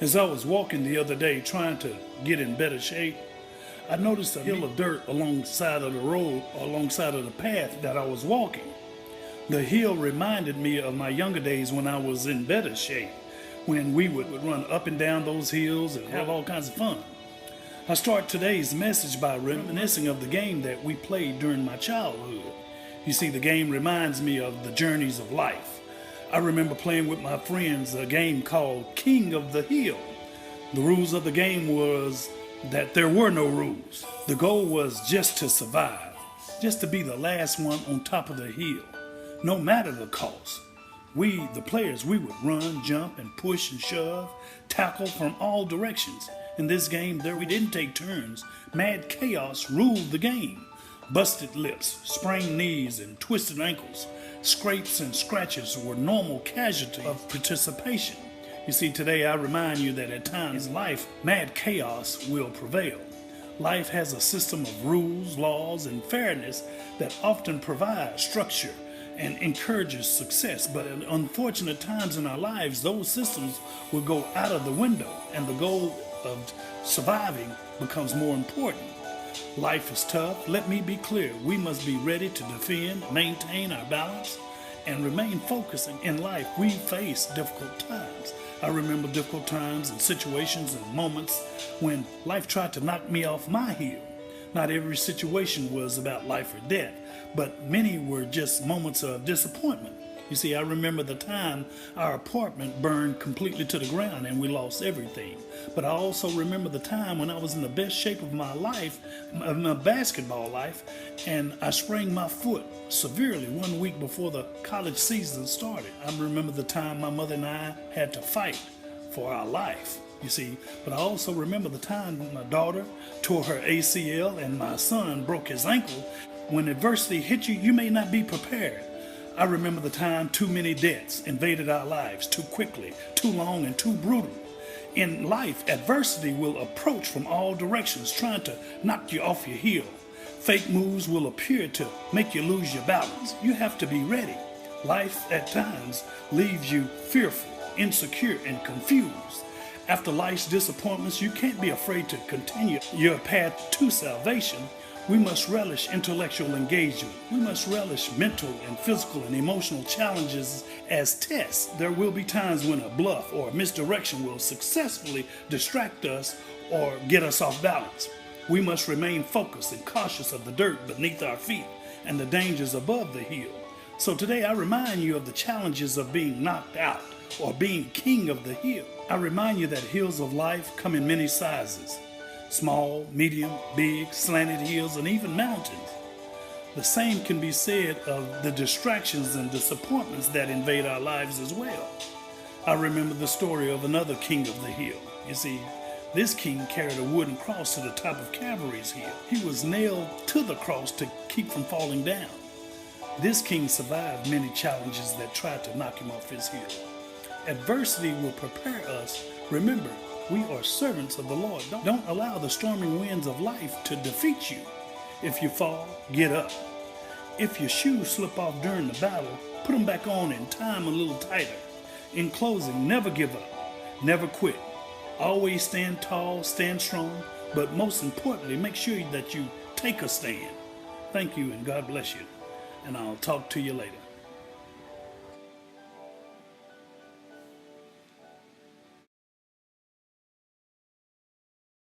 As I was walking the other day trying to get in better shape, I noticed a hill of dirt alongside of the road or alongside of the path that I was walking. The hill reminded me of my younger days when I was in better shape, when we would run up and down those hills and have all kinds of fun. I start today's message by reminiscing of the game that we played during my childhood. You see, the game reminds me of the journeys of life. I remember playing with my friends a game called King of the Hill. The rules of the game was that there were no rules. The goal was just to survive, just to be the last one on top of the hill, no matter the cost. We, the players, we would run, jump, and push and shove, tackle from all directions. In this game, we didn't take turns. Mad chaos ruled the game. Busted lips, sprained knees, and twisted ankles, scrapes and scratches were normal casualties of participation. You see, today I remind you that at times in life, mad chaos will prevail. Life has a system of rules, laws, and fairness that often provide structure and encourages success. But in unfortunate times in our lives, those systems will go out of the window and the goal of surviving becomes more important. Life is tough. Let me be clear. We must be ready to defend, maintain our balance, and remain focused. In life, we face difficult times. I remember difficult times and situations and moments when life tried to knock me off my heel. Not every situation was about life or death, but many were just moments of disappointment. You see, I remember the time our apartment burned completely to the ground and we lost everything. But I also remember the time when I was in the best shape of my life, of my basketball life, and I sprained my foot severely 1 week before the college season started. I remember the time my mother and I had to fight for our life. You see, but I also remember the time when my daughter tore her ACL and my son broke his ankle. When adversity hits you, you may not be prepared. I remember the time too many debts invaded our lives too quickly, too long, and too brutal. In life, adversity will approach from all directions, trying to knock you off your heel. Fake moves will appear to make you lose your balance. You have to be ready. Life at times leaves you fearful, insecure, and confused. After life's disappointments, you can't be afraid to continue your path to salvation. We must relish intellectual engagement. We must relish mental and physical and emotional challenges as tests. There will be times when a bluff or a misdirection will successfully distract us or get us off balance. We must remain focused and cautious of the dirt beneath our feet and the dangers above the hill. So today I remind you of the challenges of being knocked out or being king of the hill. I remind you that hills of life come in many sizes. Small, medium, big, slanted hills, and even mountains. The same can be said of the distractions and disappointments that invade our lives as well. I remember the story of another king of the hill. You see, this king carried a wooden cross to the top of Calvary's hill. He was nailed to the cross to keep from falling down. This king survived many challenges that tried to knock him off his hill. Adversity will prepare us. Remember, we are servants of the Lord. Don't allow the storming winds of life to defeat you. If you fall, get up. If your shoes slip off during the battle, put them back on and tie them a little tighter. In closing, never give up. Never quit. Always stand tall, stand strong, but most importantly, make sure that you take a stand. Thank you and God bless you. And I'll talk to you later.